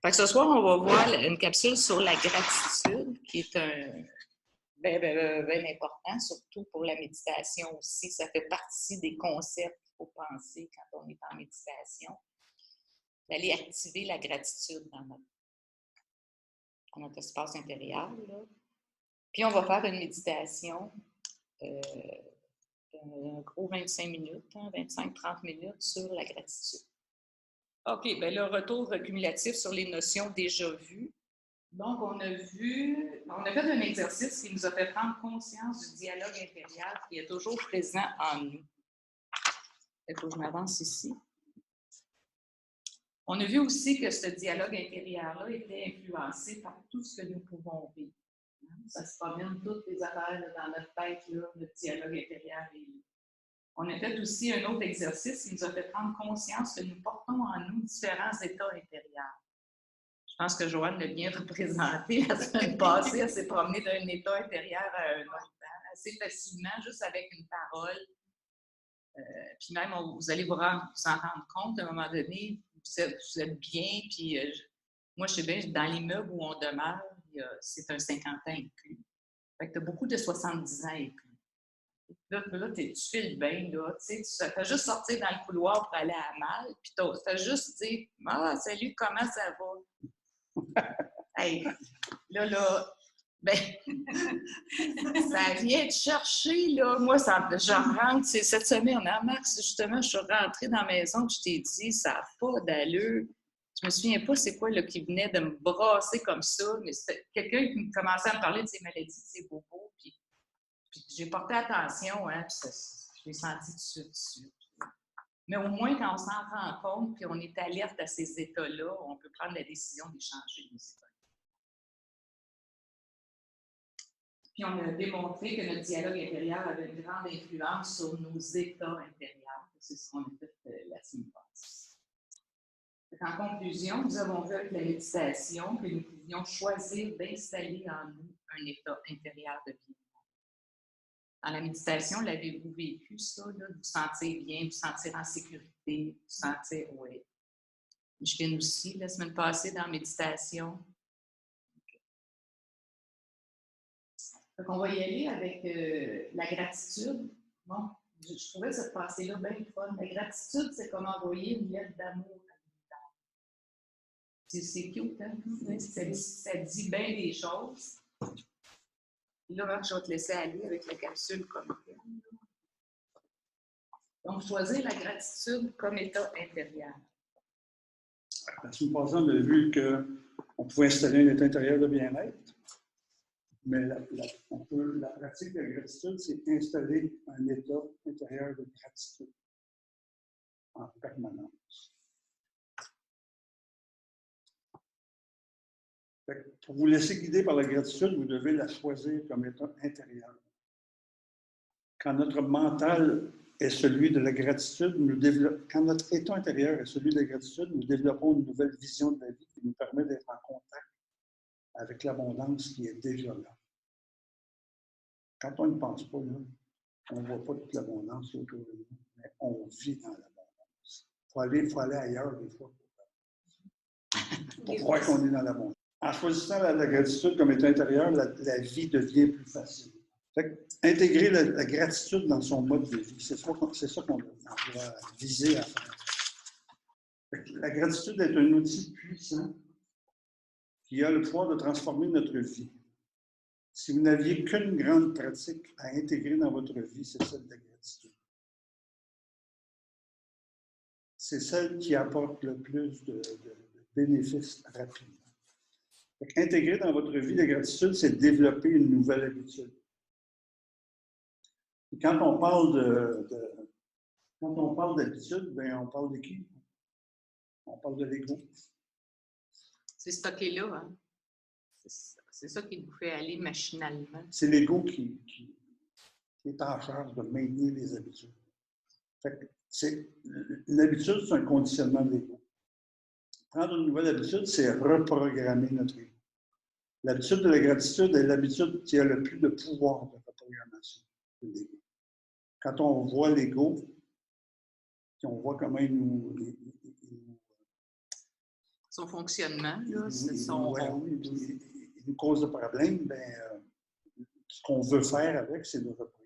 Fait que ce soir, on va voir une capsule sur la gratitude, qui est un bien important, surtout pour la méditation aussi. Ça fait partie des concepts qu'il faut penser quand on est en méditation. D'aller activer la gratitude dans notre espace intérieur. Là. Puis on va faire une méditation un gros 25 minutes, 25-30 minutes sur la gratitude. OK, bien le retour cumulatif sur les notions déjà vues. Donc, on a fait un exercice qui nous a fait prendre conscience du dialogue intérieur qui est toujours présent en nous. Il faut que je m'avance ici. On a vu aussi que ce dialogue intérieur-là était influencé par tout ce que nous pouvons vivre. Ça se promène toutes les affaires là, dans notre tête, là, le dialogue intérieur est là. On a fait aussi un autre exercice qui nous a fait prendre conscience que nous portons en nous différents états intérieurs. Je pense que Joanne l'a bien représenté la semaine passée. Elle s'est promenée d'un état intérieur à un autre assez facilement, juste avec une parole. Puis même, vous allez vous en rendre compte à un moment donné, vous êtes bien, puis moi, je sais bien, dans l'immeuble où on demeure, c'est un 50 ans inclus. Fait que tu as beaucoup de 70 ans inclus. Là tu files bien, là, tu fais juste sortir dans le couloir pour aller à la malle, puis tu fais juste dire « Ah, salut, comment ça va? » Hey, là, ben, ça vient te chercher, là. Moi, je rentre, cette semaine, en mars, justement, je suis rentrée dans la maison, je t'ai dit, ça n'a pas d'allure. Je me souviens pas c'est quoi là, qui venait de me brasser comme ça, mais c'était quelqu'un qui commençait à me parler de ses maladies, de ses bobos, puis j'ai porté attention, hein, puis je l'ai senti tout de suite. Mais au moins, quand on s'en rend compte, puis on est alerte à ces états-là, on peut prendre la décision d'échanger nos états. Puis on a démontré que notre dialogue intérieur avait une grande influence sur nos états intérieurs. C'est ce qu'on a fait la semaine passée. En conclusion, nous avons vu avec la méditation que nous pouvions choisir d'installer en nous un état intérieur de bien. Dans la méditation, l'avez-vous vécu ça, là, de vous sentir bien, de vous sentir en sécurité, de vous sentir, oui. Je viens aussi la semaine passée dans la méditation. Donc, on va y aller avec la gratitude. Bon, je trouvais cette pensée-là bien fun. La gratitude, c'est comme envoyer une lettre d'amour à l'univers. C'est cute, hein? Oui, ça dit bien des choses. Là, Marc, je vais te laisser aller avec la capsule comme elle. Donc, choisir la gratitude comme état intérieur. La semaine passée, on a vu qu'on pouvait installer un état intérieur de bien-être. Mais la pratique de la gratitude, c'est installer un état intérieur de gratitude en permanence. Pour vous laisser guider par la gratitude, vous devez la choisir comme état intérieur. Quand notre mental est celui de la gratitude, quand notre état intérieur est celui de la gratitude, nous développons une nouvelle vision de la vie qui nous permet d'être en contact avec l'abondance qui est déjà là. Quand on ne pense pas, là, on ne voit pas toute l'abondance autour de nous, mais on vit dans l'abondance. Il faut aller ailleurs des fois pour croire qu'on est dans l'abondance. En choisissant la gratitude comme état intérieur, la vie devient plus facile. Intégrer la gratitude dans son mode de vie, c'est ça qu'on doit viser à faire. La gratitude est un outil puissant qui a le pouvoir de transformer notre vie. Si vous n'aviez qu'une grande pratique à intégrer dans votre vie, c'est celle de la gratitude. C'est celle qui apporte le plus de bénéfices rapidement. Intégrer dans votre vie la gratitude, c'est développer une nouvelle habitude. Et quand on parle d'habitude, bien, on parle de qui? On parle de l'ego. C'est stocké-là, hein? C'est ça qui nous fait aller machinalement. C'est l'ego qui est en charge de maintenir les habitudes. Une habitude, c'est un conditionnement de l'ego. Prendre une nouvelle habitude, c'est reprogrammer notre ego. L'habitude de la gratitude est l'habitude qui a le plus de pouvoir de reprogrammation de l'ego. Quand on voit l'ego, on voit comment il nous son fonctionnement, là, c'est son Ouais, rôle. il nous cause de problèmes, ce qu'on veut faire avec, c'est de reprogrammer.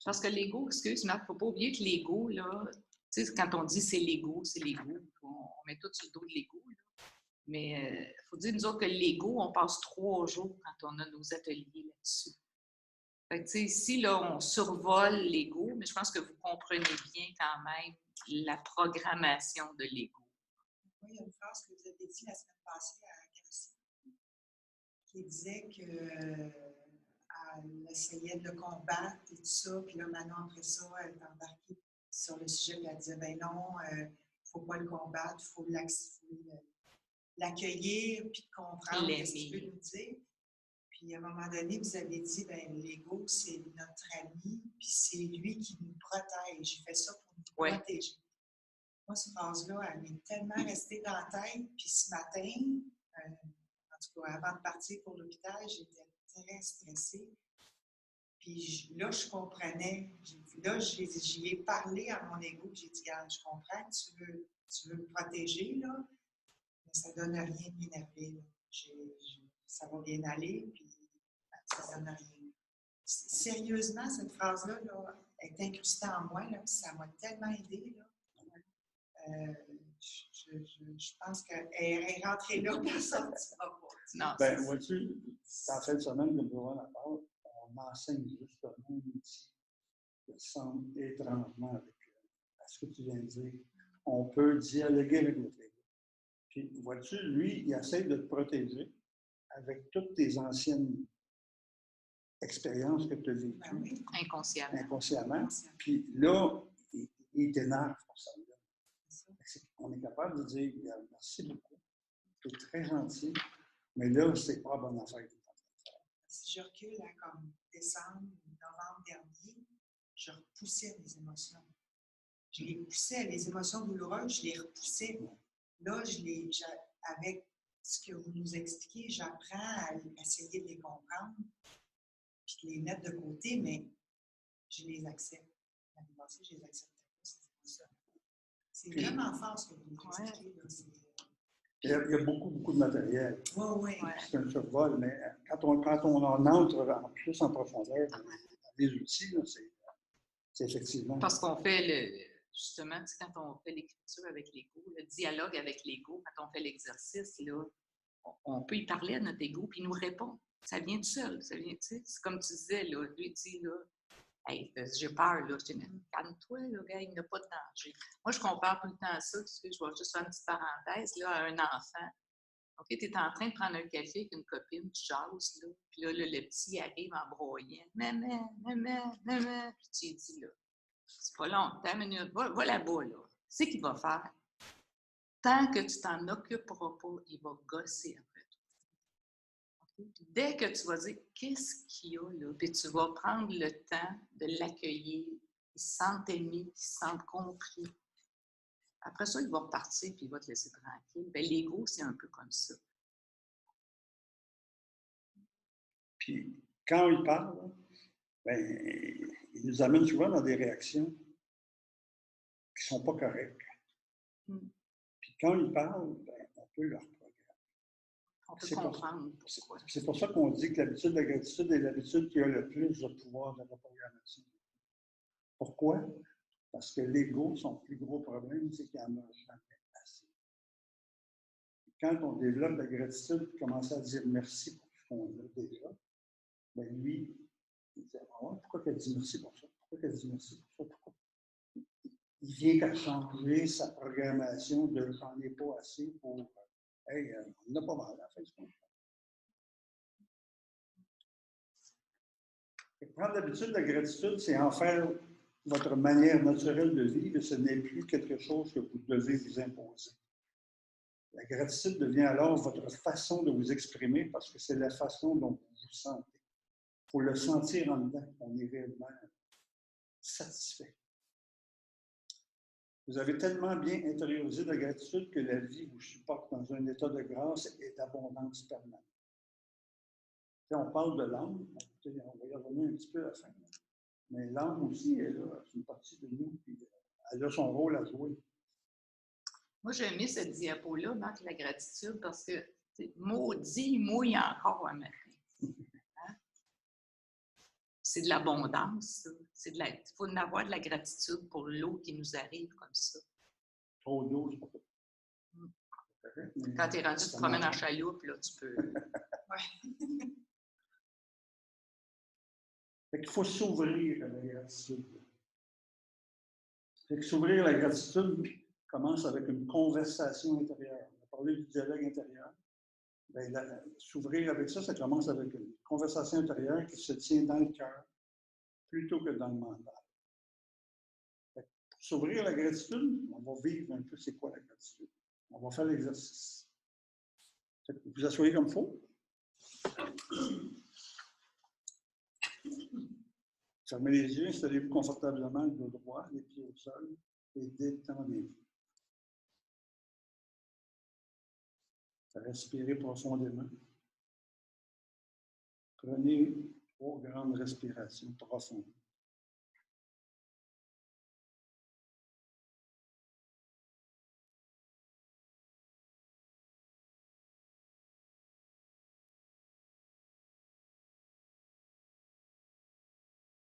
Parce que l'ego, excuse, Marc, il ne faut pas oublier que l'ego, là, tu sais, quand on dit c'est l'ego, on met tout sur le dos de l'ego, là. Mais il faut dire, nous autres, que l'ego, on passe 3 jours quand on a nos ateliers là-dessus. Fait que, tu sais, ici, là, on survole l'ego, mais je pense que vous comprenez bien quand même la programmation de l'ego. Oui, il y a une phrase que vous avez dit la semaine passée à Gracie qui disait qu'elle essayait de le combattre et tout ça, puis là, maintenant, après ça, elle est embarquée sur le sujet, puis elle disait, ben non, il ne faut pas le combattre, il faut l'accueillir, puis comprendre ce qu'il peut nous dire. Puis, à un moment donné, vous avez dit, ben l'ego, c'est notre ami, puis c'est lui qui nous protège. Il fait ça pour nous protéger. Moi, cette phrase-là, elle m'est tellement restée dans la tête. Puis ce matin, en tout cas, avant de partir pour l'hôpital, j'étais très stressée. Puis là, je comprenais. Là, j'y ai parlé à mon ego. J'ai dit, regarde, je comprends que tu veux me protéger, là, mais ça ne donne rien de m'énerver. Ça va bien aller, puis ça ne donne rien. Sérieusement, cette phrase-là là, est incrustée en moi, là, puis ça m'a tellement aidée. Là. Je pense qu'elle est rentrée là, puis elle sortira pas. Ben, vois-tu, en fin de semaine, comme on en parle, on enseigne justement un outil qui ressemble étrangement à ce que tu viens de dire. On peut dialoguer avec notre ego. Puis, vois-tu, lui, il essaie de te protéger avec toutes tes anciennes expériences que tu as vécues. Ben oui. Inconsciemment. Puis là, il t'énerve pour ça. On est capable de dire, merci beaucoup, tu es très gentil, mais là, c'est pas bonne affaire. Si je recule à comme décembre, novembre dernier, je repoussais mes émotions. Je les poussais, les émotions douloureuses, je les repoussais. Là, avec ce que vous nous expliquez, j'apprends à essayer de les comprendre, puis de les mettre de côté, mais je les accepte. L'année passée, je les acceptais pas, ces émotions. C'est vraiment fort ce que vous nous expliquez. Il y a beaucoup de matériel. Oui. C'est un survol, mais quand on en entre en profondeur dans les outils, là, c'est effectivement. Parce qu'on fait justement, quand on fait l'écriture avec l'ego, le dialogue avec l'ego, quand on fait l'exercice, là, on peut y parler à notre ego, puis il nous répond. Ça vient tout seul. Ça vient, c'est comme tu disais, là, lui dit, là, hey, j'ai peur, là. Je dis, calme-toi, là, gars, il n'y a pas de danger. Moi, je compare tout le temps à ça, parce que je vais juste faire une petite parenthèse, là, à un enfant. OK, tu es en train de prendre un café avec une copine, tu jases, là, puis là, le petit arrive en broyant. Maman, puis tu lui dis, là, c'est pas long, t'as une minute, va là-bas, là. C'est ce qu'il va faire. Tant que tu t'en occuperas pas, il va gosser après toi. Okay? Dès que tu vas dire, qu'est-ce qu'il y a, là, puis tu vas prendre le temps de l'accueillir, il se sent aimé, il se sent compris. Après ça, il va repartir, puis il va te laisser tranquille. Bien, l'ego, c'est un peu comme ça. Puis, quand il parle, il nous amène souvent dans des réactions qui ne sont pas correctes. Puis, quand il parle, on peut leur programmer. On peut comprendre pourquoi. C'est pour ça qu'on dit que l'habitude de la gratitude est l'habitude qui a le plus de pouvoir de la reprogrammation. Pourquoi? Parce que l'ego, son plus gros problème, c'est qu'il n'en a jamais assez. Quand on développe la gratitude, commence à dire merci pour ce qu'on a déjà, bien lui, il dit, pourquoi qu'elle dit merci pour ça? Pourquoi qu'elle dit merci pour ça? Pourquoi? Il vient qu'à changer sa programmation de j'en ai pas assez pour hey, on n'a pas mal à faire ce qu'on fait. Prendre l'habitude de la gratitude, c'est en faire votre manière naturelle de vivre et ce n'est plus quelque chose que vous devez vous imposer. La gratitude devient alors votre façon de vous exprimer parce que c'est la façon dont vous vous sentez. Il faut le sentir en dedans qu'on est réellement satisfait. Vous avez tellement bien intériorisé la gratitude que la vie vous supporte dans un état de grâce et d'abondance permanente. On parle de l'âme, on va y revenir un petit peu à la fin, mais l'âme aussi est là, c'est une partie de nous, puis elle a son rôle à jouer. Moi, j'ai aimé cette diapo-là, Marc, la gratitude, parce que maudit, il mouille encore un matin. Hein? C'est de l'abondance, ça. Il faut en avoir de la gratitude pour l'eau qui nous arrive comme ça. Trop d'eau, c'est pas tout. Quand tu es rendu, tu te promènes en chaloupe, là, tu peux. Fait qu'il faut s'ouvrir à la gratitude. Fait que s'ouvrir à la gratitude commence avec une conversation intérieure. On a parlé du dialogue intérieur. Bien, s'ouvrir avec ça, ça commence avec une conversation intérieure qui se tient dans le cœur plutôt que dans le mental. Pour s'ouvrir à la gratitude, on va vivre un peu c'est quoi la gratitude. On va faire l'exercice. Vous vous asseyez comme il faut. Fermez les yeux, installez-vous confortablement le dos droit, les pieds au sol et détendez-vous. Respirez profondément. Prenez 3 grandes respirations profondes.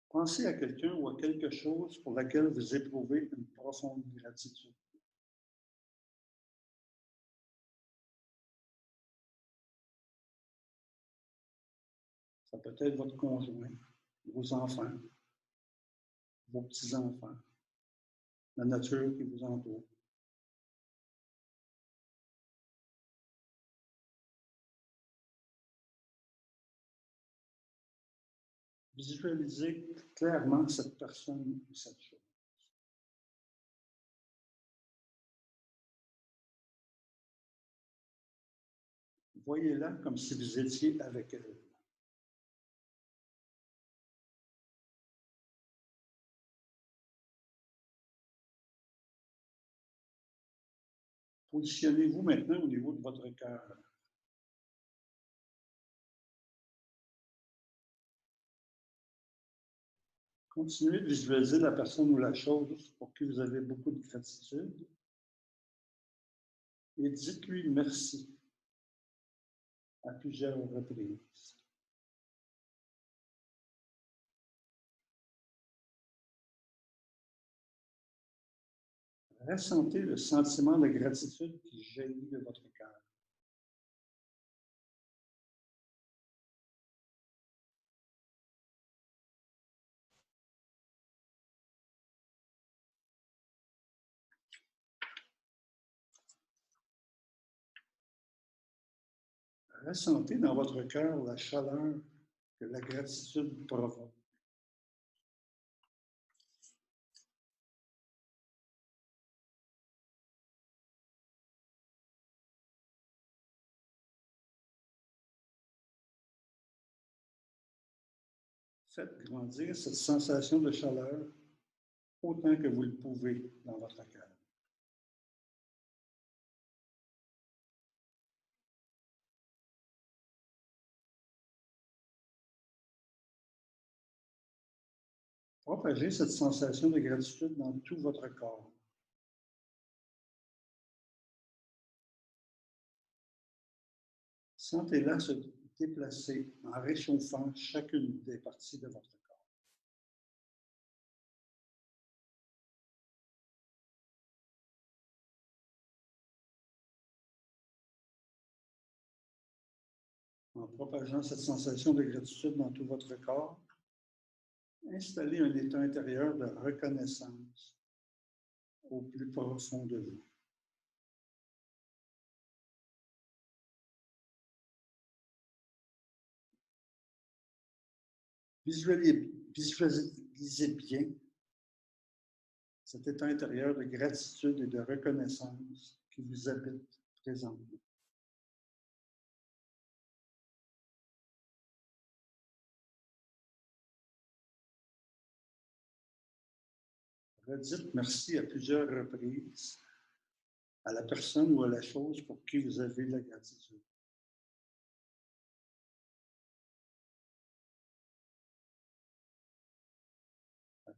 Pensez à quelqu'un ou à quelque chose pour laquelle vous éprouvez une profonde gratitude. Ça peut être votre conjoint, vos enfants, vos petits-enfants, la nature qui vous entoure. Visualisez clairement cette personne ou cette chose. Voyez-la comme si vous étiez avec elle. Positionnez-vous maintenant au niveau de votre cœur. Continuez de visualiser la personne ou la chose pour qui vous avez beaucoup de gratitude et dites-lui merci à plusieurs reprises. Ressentez le sentiment de gratitude qui jaillit de votre cœur. Ressentez dans votre cœur la chaleur que la gratitude provoque. Faites grandir cette sensation de chaleur autant que vous le pouvez dans votre cœur. Propagez cette sensation de gratitude dans tout votre corps. Sentez-la se déplacer en réchauffant chacune des parties de votre corps. En propageant cette sensation de gratitude dans tout votre corps, installez un état intérieur de reconnaissance au plus profond de vous. Visualisez bien cet état intérieur de gratitude et de reconnaissance qui vous habite présentement. Redites merci à plusieurs reprises à la personne ou à la chose pour qui vous avez la gratitude.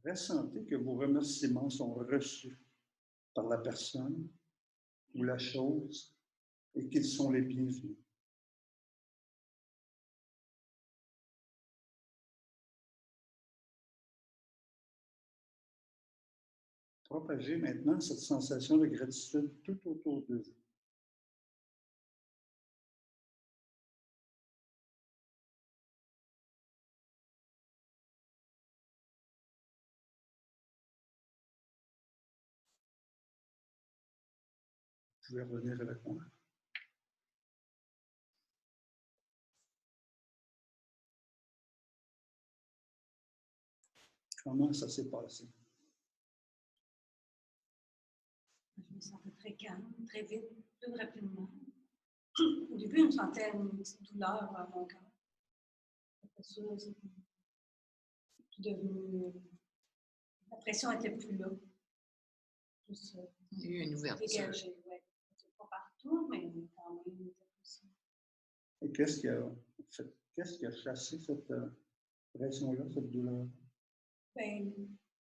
Ressentez que vos remerciements sont reçus par la personne ou la chose et qu'ils sont les bienvenus. Propagez maintenant cette sensation de gratitude tout autour de vous. Vous pouvez revenir avec moi. Comment ça s'est passé? Je me sentais très calme, très vite, plus rapidement. Au début, je me sentais une petite douleur dans mon corps. Après ça, c'est tout devenu. La pression n'était plus là. Juste, il y a eu une ouverture. Dégagée, oui. Pas partout, mais quand même, il était possible. Et qu'est-ce qui a chassé cette pression-là, cette douleur?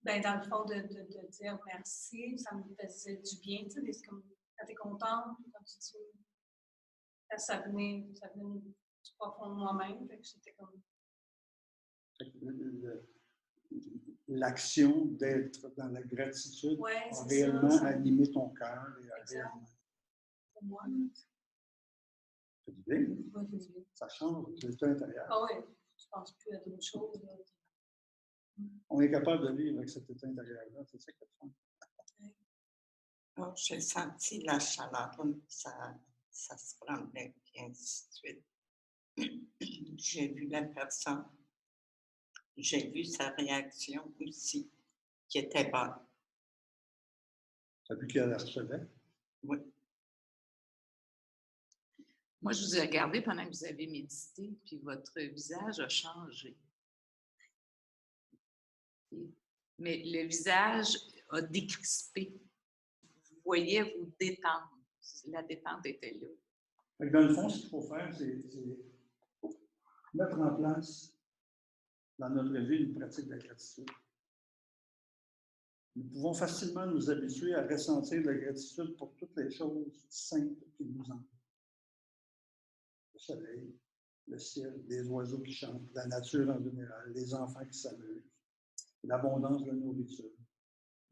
Ben, dans le fond, de dire merci, ça me faisait du bien. Tu sais, c'est comme quand tu es contente, comme tu dis, ça venait du profond de moi-même. C'était comme. L'action d'être dans la gratitude a c'est réellement ça. animé ton cœur. Pour moi, ça fait du bien. Ça change l'état intérieur. Ah oui, je ne pense plus à d'autres choses. Là. On est capable de vivre avec cet état intérieur-là, c'est ça qui est fun. Oh, j'ai senti la chaleur, ça se promenait, puis ainsi de suite. J'ai vu la personne, j'ai vu sa réaction aussi, qui était bonne. Tu as vu qu'elle la recevait? Oui. Moi, je vous ai regardé pendant que vous avez médité, puis votre visage a changé. Mais le visage a décrispé. Vous voyez vous détendre. La détente était là. Dans le fond, ce qu'il faut faire, c'est mettre en place dans notre vie une pratique de la gratitude. Nous pouvons facilement nous habituer à ressentir de la gratitude pour toutes les choses simples qui nous entourent. Le soleil, le ciel, les oiseaux qui chantent, la nature en général, les enfants qui s'amusent, l'abondance de la nourriture,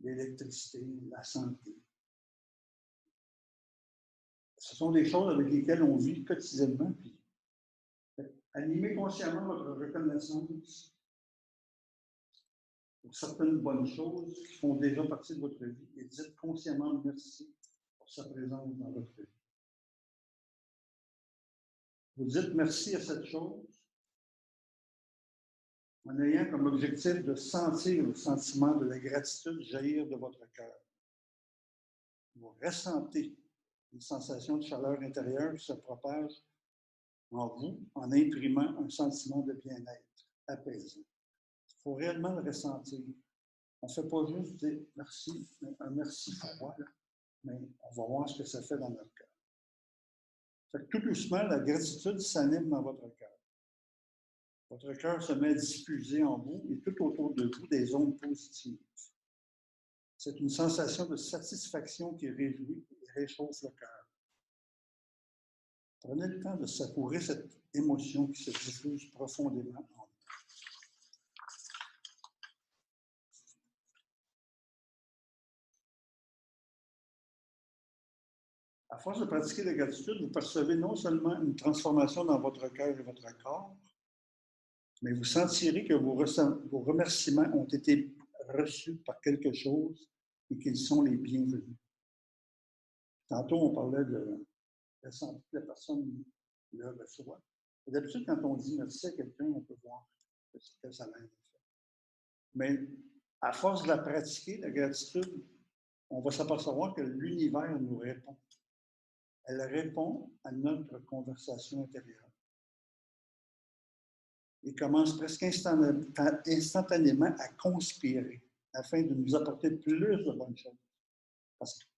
l'électricité, la santé. Ce sont des choses avec lesquelles on vit quotidiennement. Puis, animez consciemment votre reconnaissance pour certaines bonnes choses qui font déjà partie de votre vie et dites consciemment merci pour sa présence dans votre vie. Vous dites merci à cette chose en ayant comme objectif de sentir le sentiment de la gratitude jaillir de votre cœur. Vous ressentez une sensation de chaleur intérieure qui se propage en vous en imprimant un sentiment de bien-être apaisant. Il faut réellement le ressentir. On ne fait pas juste dire merci, un merci froid, là, mais on va voir ce que ça fait dans notre cœur. Fait que tout doucement, la gratitude s'anime dans votre cœur. Votre cœur se met à diffuser en vous et tout autour de vous des ondes positives. C'est une sensation de satisfaction qui réjouit et réchauffe le cœur. Prenez le temps de savourer cette émotion qui se diffuse profondément en vous. À force de pratiquer la gratitude, vous percevez non seulement une transformation dans votre cœur et votre corps, mais vous sentirez que vos remerciements ont été reçus par quelque chose et qu'ils sont les bienvenus. Tantôt, on parlait de ressentir que la personne le reçoit. D'habitude, quand on dit merci à quelqu'un, on peut voir que ça a l'air. Mais à force de la pratiquer, la gratitude, on va s'apercevoir que l'univers nous répond. Elle répond à notre conversation intérieure. Il commence presque instantanément à conspirer afin de nous apporter plus de bonnes choses.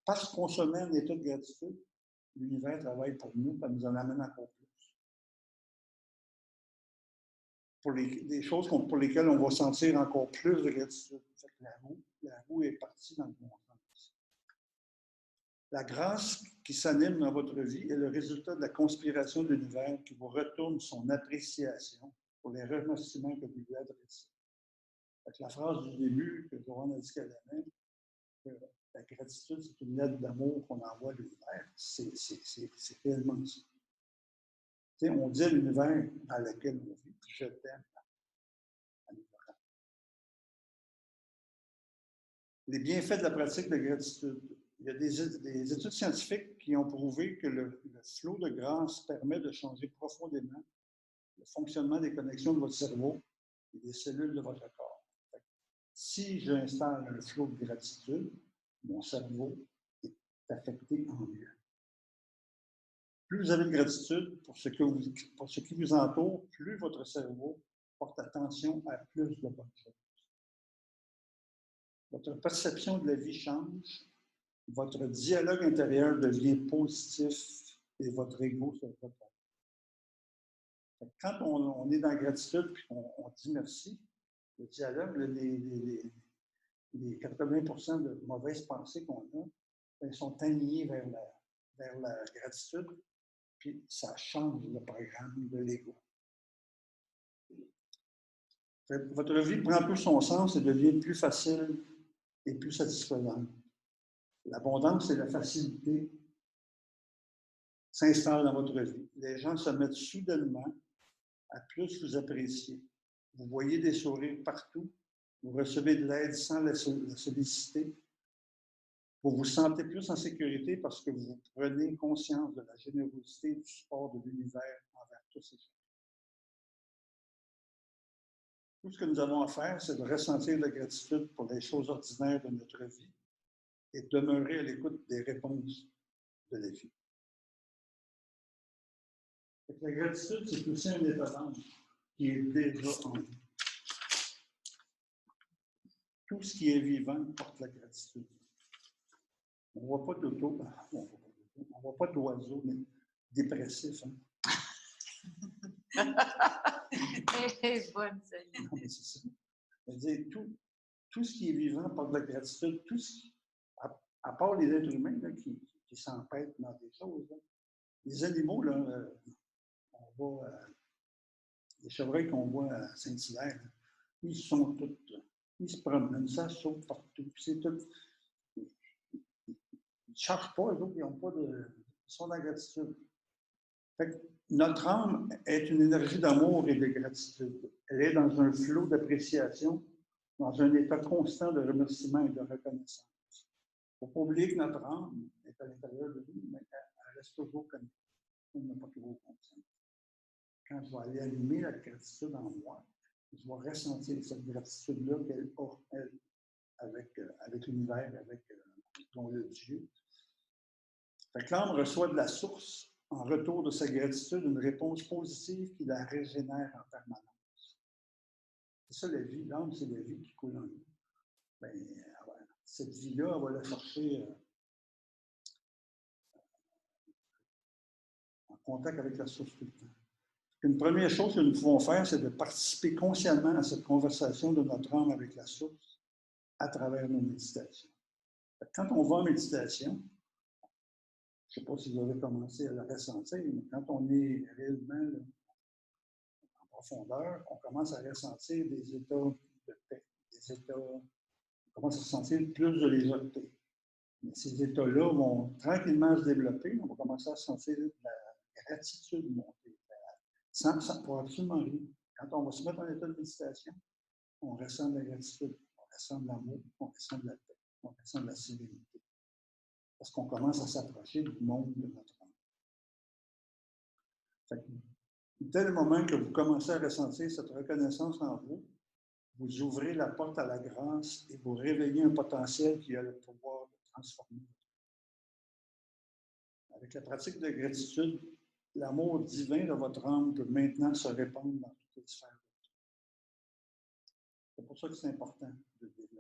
Parce qu'on se met en état de gratitude, l'univers travaille pour nous, et nous en amène encore plus. Pour des choses pour lesquelles on va sentir encore plus de gratitude. La roue est partie dans le bon sens. La grâce qui s'anime dans votre vie est le résultat de la conspiration de l'univers qui vous retourne son appréciation pour les remerciements que vous lui adressez. La phrase du début que Joanne a dit qu'elle aimait, que la gratitude, c'est une lettre d'amour qu'on envoie à l'univers, c'est réellement ça. T'sais, on dit à l'univers dans lequel on vit, je t'aime. Les bienfaits de la pratique de gratitude. Il y a des études scientifiques qui ont prouvé que le flot de grâce permet de changer profondément le fonctionnement des connexions de votre cerveau et des cellules de votre corps. Si j'installe un flot de gratitude, mon cerveau est affecté en mieux. Plus vous avez de gratitude pour ce qui vous entoure, plus votre cerveau porte attention à plus de bonnes choses. Votre perception de la vie change, votre dialogue intérieur devient positif et votre ego se repose. Quand on est dans la gratitude et qu'on dit merci, le dialogue, les 80% de mauvaises pensées qu'on a, elles sont alignées vers la gratitude, puis ça change le programme de l'ego. Votre vie prend tout son sens et devient plus facile et plus satisfaisante. L'abondance et la facilité s'installent dans votre vie. Les gens se mettent soudainement à plus vous apprécier. Vous voyez des sourires partout. Vous recevez de l'aide sans la solliciter. Vous vous sentez plus en sécurité parce que vous prenez conscience de la générosité et du support de l'univers envers tous ces gens. Tout ce que nous avons à faire, c'est de ressentir la gratitude pour les choses ordinaires de notre vie et demeurer à l'écoute des réponses de la vie. La gratitude, c'est aussi un état d'âme qui est déjà en nous. Tout ce qui est vivant porte la gratitude. On ne voit pas d'auto, on ne voit pas d'oiseau, mais dépressif. Hein? Bonne celle-là. Non, mais c'est ça. C'est-à-dire, tout ce qui est vivant porte la gratitude, tout ce qui, à part les êtres humains là, qui s'empêtrent dans des choses. Là. Les animaux, là, on va, les chevreuils qu'on voit à Saint-Hilaire, ils sont tous, ils se promènent, ça saute partout. C'est tout. Ils ne cherchent pas, eux autres, ils n'ont pas de. Ils sont dans la gratitude. Fait que notre âme est une énergie d'amour et de gratitude. Elle est dans un flot d'appréciation, dans un état constant de remerciement et de reconnaissance. Il ne faut pas oublier que notre âme est à l'intérieur de nous, mais elle reste toujours connectée. On n'a pas toujours conscience. Quand je vais aller allumer la gratitude en moi, je vais ressentir cette gratitude-là qu'elle a, elle, avec l'univers, avec le Dieu. Fait que l'âme reçoit de la source, en retour de sa gratitude, une réponse positive qui la régénère en permanence. C'est ça la vie. L'âme, c'est la vie qui coule en nous. Bien, cette vie-là, elle va la chercher en contact avec la source tout le temps. Une première chose que nous pouvons faire, c'est de participer consciemment à cette conversation de notre âme avec la source à travers nos méditations. Quand on va en méditation, je ne sais pas si vous avez commencé à le ressentir, mais quand on est réellement là, en profondeur, on commence à ressentir des états de paix, on commence à ressentir plus de légèreté. Mais ces états-là vont tranquillement se développer, on va commencer à sentir de la gratitude monter. Sans pour absolument rien. Quand on va se mettre en état de méditation, on ressent de la gratitude, on ressent de l'amour, on ressent de la paix, on ressent de la sérénité. Parce qu'on commence à s'approcher du monde de notre âme. Dès le moment que vous commencez à ressentir cette reconnaissance en vous, vous ouvrez la porte à la grâce et vous réveillez un potentiel qui a le pouvoir de transformer. Avec la pratique de gratitude, l'amour divin de votre âme peut maintenant se répandre dans toutes les sphères de votre vie. C'est pour ça que c'est important de développer